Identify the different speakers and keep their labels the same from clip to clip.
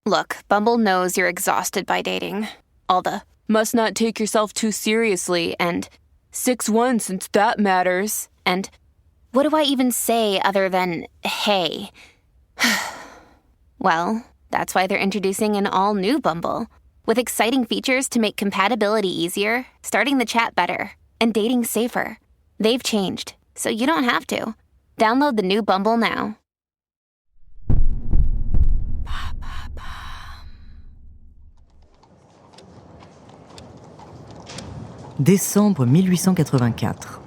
Speaker 1: Look, Bumble knows you're exhausted by dating. All the must not take yourself too seriously and 6'1" since that matters. And what do I even say other than hey? Well, that's why they're introducing an all-new Bumble with exciting features to make compatibility easier, starting the chat better, and dating safer. They've changed, so you don't have to. Download the new Bumble now.
Speaker 2: Décembre 1884.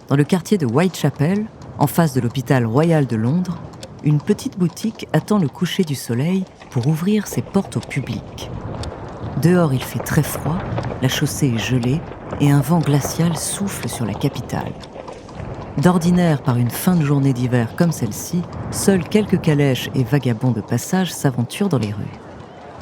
Speaker 2: Dans le quartier de Whitechapel, en face de l'hôpital royal de Londres, une petite boutique attend le coucher du soleil pour ouvrir ses portes au public. Dehors, il fait très froid, la chaussée est gelée et un vent glacial souffle sur la capitale. D'ordinaire, par une fin de journée d'hiver comme celle-ci, seuls quelques calèches et vagabonds de passage s'aventurent dans les rues.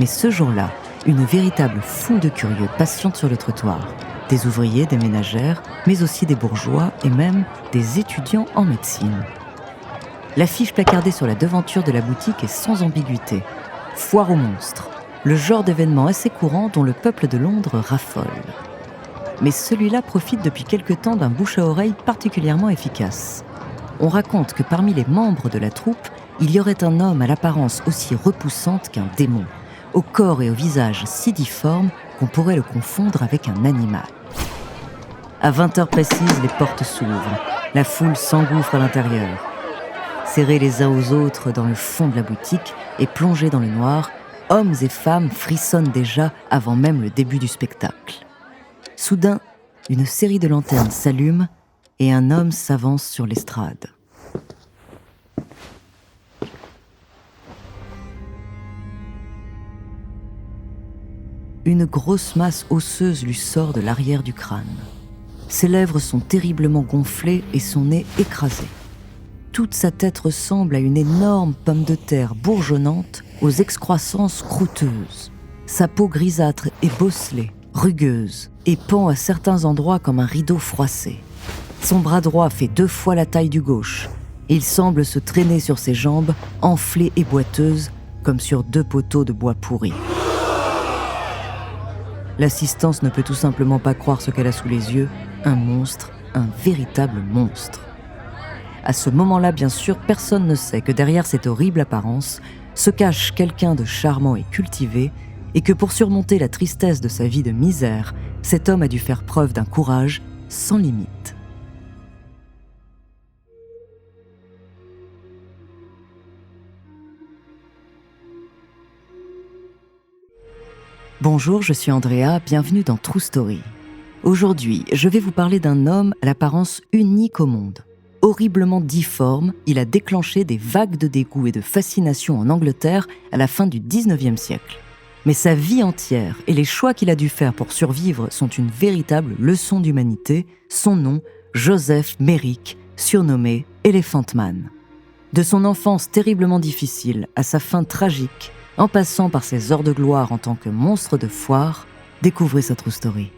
Speaker 2: Mais ce jour-là, une véritable foule de curieux patiente sur le trottoir. Des ouvriers, des ménagères, mais aussi des bourgeois et même des étudiants en médecine. L'affiche placardée sur la devanture de la boutique est sans ambiguïté. Foire aux monstres, le genre d'événement assez courant dont le peuple de Londres raffole. Mais celui-là profite depuis quelque temps d'un bouche à oreille particulièrement efficace. On raconte que parmi les membres de la troupe, il y aurait un homme à l'apparence aussi repoussante qu'un démon, au corps et au visage si difformes qu'on pourrait le confondre avec un animal. À 20h précises, les portes s'ouvrent. La foule s'engouffre à l'intérieur. Serrés les uns aux autres dans le fond de la boutique et plongés dans le noir, hommes et femmes frissonnent déjà avant même le début du spectacle. Soudain, une série de lanternes s'allume et un homme s'avance sur l'estrade. Une grosse masse osseuse lui sort de l'arrière du crâne. Ses lèvres sont terriblement gonflées et son nez écrasé. Toute sa tête ressemble à une énorme pomme de terre bourgeonnante aux excroissances croûteuses. Sa peau grisâtre est bosselée, rugueuse, et pend à certains endroits comme un rideau froissé. Son bras droit fait 2 fois la taille du gauche. Il semble se traîner sur ses jambes, enflées et boiteuses, comme sur 2 poteaux de bois pourri. L'assistance ne peut tout simplement pas croire ce qu'elle a sous les yeux. Un monstre, un véritable monstre. À ce moment-là, bien sûr, personne ne sait que derrière cette horrible apparence se cache quelqu'un de charmant et cultivé, et que pour surmonter la tristesse de sa vie de misère, cet homme a dû faire preuve d'un courage sans limite. Bonjour, je suis Andrea, bienvenue dans True Story. Aujourd'hui, je vais vous parler d'un homme à l'apparence unique au monde. Horriblement difforme, il a déclenché des vagues de dégoût et de fascination en Angleterre à la fin du 19e siècle. Mais sa vie entière et les choix qu'il a dû faire pour survivre sont une véritable leçon d'humanité. Son nom, Joseph Merrick, surnommé Elephant Man. De son enfance terriblement difficile à sa fin tragique, en passant par ses heures de gloire en tant que monstre de foire, découvrez sa true story.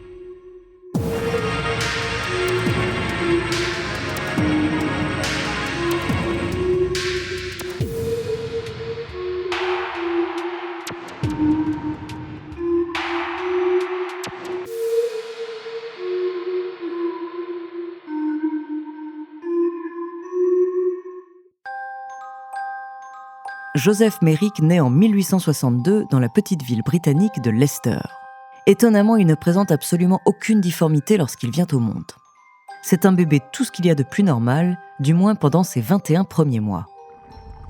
Speaker 2: Joseph Merrick naît en 1862 dans la petite ville britannique de Leicester. Étonnamment, il ne présente absolument aucune difformité lorsqu'il vient au monde. C'est un bébé tout ce qu'il y a de plus normal, du moins pendant ses 21 premiers mois.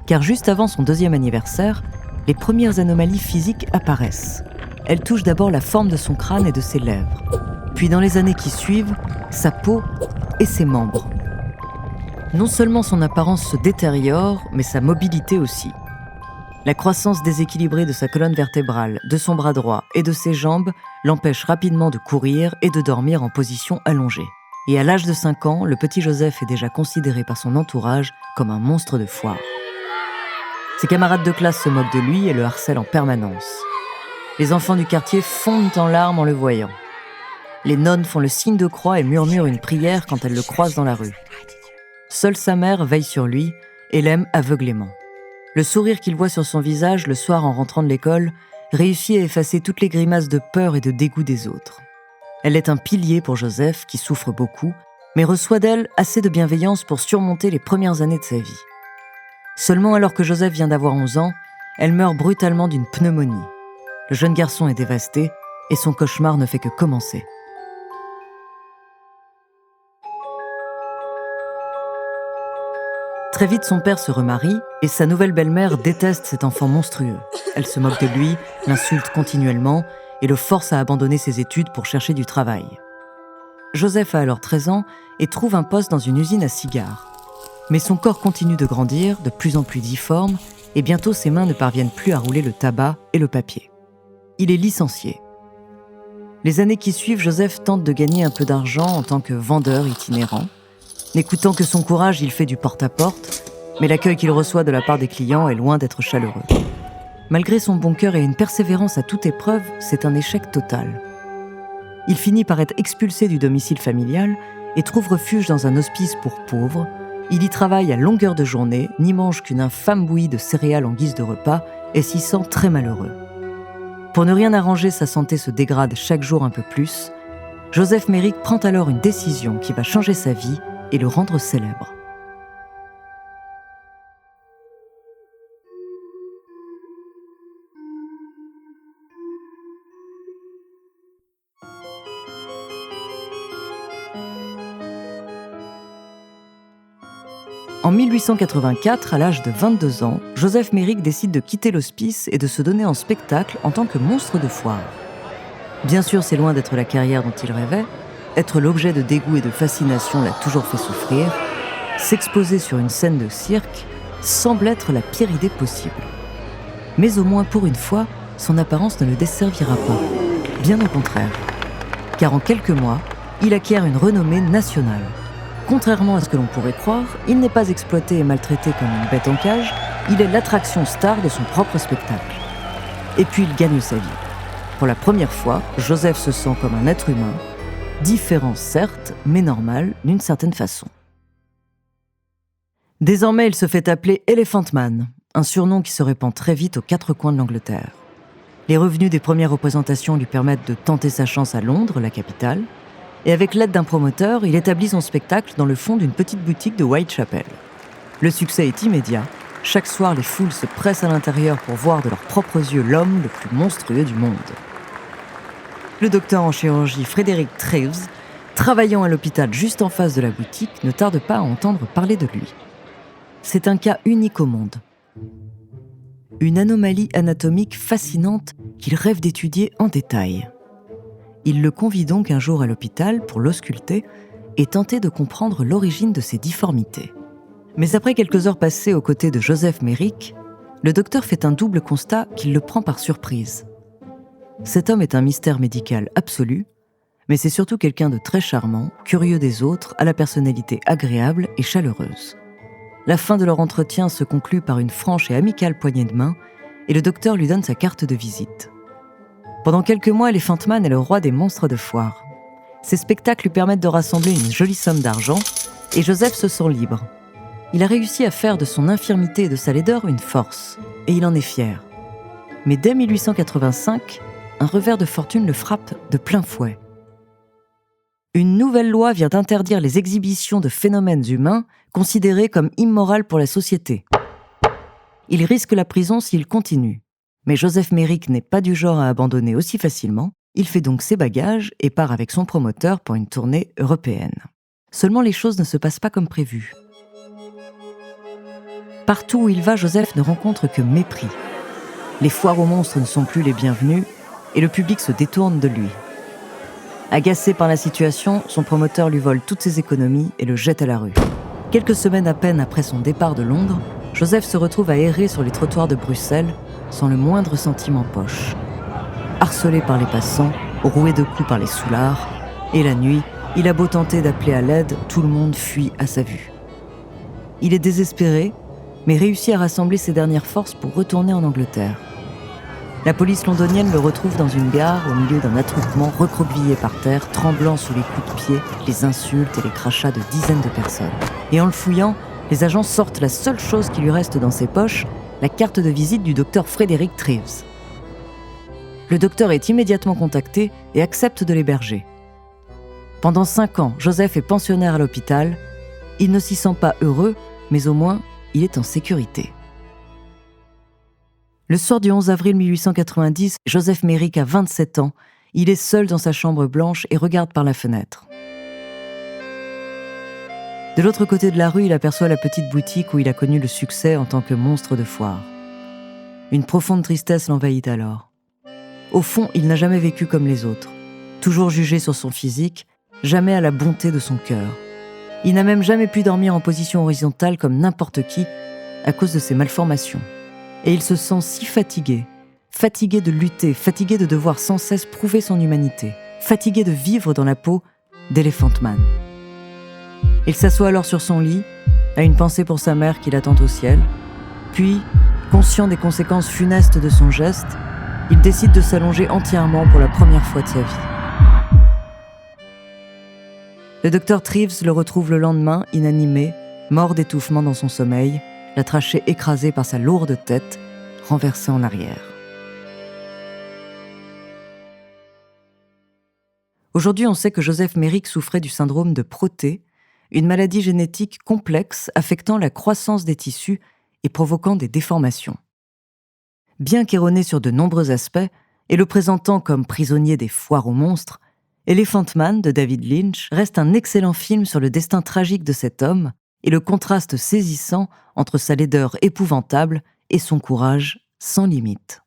Speaker 2: Car juste avant son 2e anniversaire, les premières anomalies physiques apparaissent. Elles touchent d'abord la forme de son crâne et de ses lèvres. Puis dans les années qui suivent, sa peau et ses membres. Non seulement son apparence se détériore, mais sa mobilité aussi. La croissance déséquilibrée de sa colonne vertébrale, de son bras droit et de ses jambes l'empêche rapidement de courir et de dormir en position allongée. Et à l'âge de 5 ans, le petit Joseph est déjà considéré par son entourage comme un monstre de foire. Ses camarades de classe se moquent de lui et le harcèlent en permanence. Les enfants du quartier fondent en larmes en le voyant. Les nonnes font le signe de croix et murmurent une prière quand elles le croisent dans la rue. Seule sa mère veille sur lui et l'aime aveuglément. Le sourire qu'il voit sur son visage le soir en rentrant de l'école réussit à effacer toutes les grimaces de peur et de dégoût des autres. Elle est un pilier pour Joseph, qui souffre beaucoup, mais reçoit d'elle assez de bienveillance pour surmonter les premières années de sa vie. Seulement alors que Joseph vient d'avoir 11 ans, elle meurt brutalement d'une pneumonie. Le jeune garçon est dévasté et son cauchemar ne fait que commencer. Très vite, son père se remarie et sa nouvelle belle-mère déteste cet enfant monstrueux. Elle se moque de lui, l'insulte continuellement et le force à abandonner ses études pour chercher du travail. Joseph a alors 13 ans et trouve un poste dans une usine à cigares. Mais son corps continue de grandir, de plus en plus difforme, et bientôt ses mains ne parviennent plus à rouler le tabac et le papier. Il est licencié. Les années qui suivent, Joseph tente de gagner un peu d'argent en tant que vendeur itinérant. N'écoutant que son courage, il fait du porte-à-porte, mais l'accueil qu'il reçoit de la part des clients est loin d'être chaleureux. Malgré son bon cœur et une persévérance à toute épreuve, c'est un échec total. Il finit par être expulsé du domicile familial et trouve refuge dans un hospice pour pauvres. Il y travaille à longueur de journée, n'y mange qu'une infâme bouillie de céréales en guise de repas et s'y sent très malheureux. Pour ne rien arranger, sa santé se dégrade chaque jour un peu plus. Joseph Merrick prend alors une décision qui va changer sa vie et le rendre célèbre. En 1884, à l'âge de 22 ans, Joseph Merrick décide de quitter l'hospice et de se donner en spectacle en tant que monstre de foire. Bien sûr, c'est loin d'être la carrière dont il rêvait. Être l'objet de dégoût et de fascination l'a toujours fait souffrir. S'exposer sur une scène de cirque semble être la pire idée possible. Mais au moins pour une fois, son apparence ne le desservira pas. Bien au contraire. Car en quelques mois, il acquiert une renommée nationale. Contrairement à ce que l'on pourrait croire, il n'est pas exploité et maltraité comme une bête en cage, il est l'attraction star de son propre spectacle. Et puis il gagne sa vie. Pour la première fois, Joseph se sent comme un être humain, différent certes, mais normal d'une certaine façon. Désormais, il se fait appeler Elephant Man, un surnom qui se répand très vite aux quatre coins de l'Angleterre. Les revenus des premières représentations lui permettent de tenter sa chance à Londres, la capitale, et avec l'aide d'un promoteur, il établit son spectacle dans le fond d'une petite boutique de Whitechapel. Le succès est immédiat. Chaque soir, les foules se pressent à l'intérieur pour voir de leurs propres yeux l'homme le plus monstrueux du monde. Le docteur en chirurgie Frederick Treves, travaillant à l'hôpital juste en face de la boutique, ne tarde pas à entendre parler de lui. C'est un cas unique au monde. Une anomalie anatomique fascinante qu'il rêve d'étudier en détail. Il le convie donc un jour à l'hôpital pour l'ausculter et tenter de comprendre l'origine de ses difformités. Mais après quelques heures passées aux côtés de Joseph Merrick, le docteur fait un double constat qui le prend par surprise. Cet homme est un mystère médical absolu, mais c'est surtout quelqu'un de très charmant, curieux des autres, à la personnalité agréable et chaleureuse. La fin de leur entretien se conclut par une franche et amicale poignée de main, et le docteur lui donne sa carte de visite. Pendant quelques mois, Elephant Man est le roi des monstres de foire. Ses spectacles lui permettent de rassembler une jolie somme d'argent, et Joseph se sent libre. Il a réussi à faire de son infirmité et de sa laideur une force, et il en est fier. Mais dès 1885, un revers de fortune le frappe de plein fouet. Une nouvelle loi vient d'interdire les exhibitions de phénomènes humains considérés comme immoraux pour la société. Il risque la prison s'il continue. Mais Joseph Merrick n'est pas du genre à abandonner aussi facilement. Il fait donc ses bagages et part avec son promoteur pour une tournée européenne. Seulement les choses ne se passent pas comme prévu. Partout où il va, Joseph ne rencontre que mépris. Les foires aux monstres ne sont plus les bienvenues et le public se détourne de lui. Agacé par la situation, son promoteur lui vole toutes ses économies et le jette à la rue. Quelques semaines à peine après son départ de Londres, Joseph se retrouve à errer sur les trottoirs de Bruxelles sans le moindre centime en poche. Harcelé par les passants, roué de coups par les soulards, et la nuit, il a beau tenter d'appeler à l'aide, tout le monde fuit à sa vue. Il est désespéré, mais réussit à rassembler ses dernières forces pour retourner en Angleterre. La police londonienne le retrouve dans une gare au milieu d'un attroupement recroquevillé par terre, tremblant sous les coups de pied, les insultes et les crachats de dizaines de personnes. Et en le fouillant, les agents sortent la seule chose qui lui reste dans ses poches, la carte de visite du docteur Frederick Treves. Le docteur est immédiatement contacté et accepte de l'héberger. Pendant 5 ans, Joseph est pensionnaire à l'hôpital. Il ne s'y sent pas heureux, mais au moins, il est en sécurité. Le soir du 11 avril 1890, Joseph Merrick a 27 ans. Il est seul dans sa chambre blanche et regarde par la fenêtre. De l'autre côté de la rue, il aperçoit la petite boutique où il a connu le succès en tant que monstre de foire. Une profonde tristesse l'envahit alors. Au fond, il n'a jamais vécu comme les autres. Toujours jugé sur son physique, jamais à la bonté de son cœur. Il n'a même jamais pu dormir en position horizontale comme n'importe qui à cause de ses malformations. Et il se sent si fatigué de lutter, fatigué de devoir sans cesse prouver son humanité, fatigué de vivre dans la peau d'Elephant Man. Il s'assoit alors sur son lit, a une pensée pour sa mère qui l'attend au ciel, puis, conscient des conséquences funestes de son geste, il décide de s'allonger entièrement pour la première fois de sa vie. Le docteur Treves le retrouve le lendemain, inanimé, mort d'étouffement dans son sommeil, la trachée écrasée par sa lourde tête, renversée en arrière. Aujourd'hui, on sait que Joseph Merrick souffrait du syndrome de Proté, une maladie génétique complexe affectant la croissance des tissus et provoquant des déformations. Bien qu'erroné sur de nombreux aspects et le présentant comme prisonnier des foires aux monstres, Elephant Man de David Lynch reste un excellent film sur le destin tragique de cet homme et le contraste saisissant entre sa laideur épouvantable et son courage sans limite.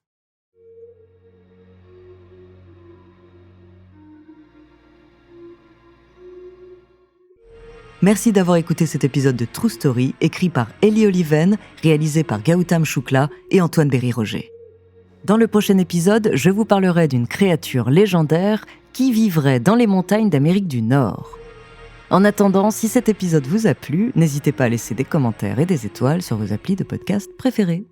Speaker 2: Merci d'avoir écouté cet épisode de True Story, écrit par Ellie Oliven, réalisé par Gautam Shukla et Antoine Berry-Roger. Dans le prochain épisode, je vous parlerai d'une créature légendaire qui vivrait dans les montagnes d'Amérique du Nord. En attendant, si cet épisode vous a plu, n'hésitez pas à laisser des commentaires et des étoiles sur vos applis de podcast préférés.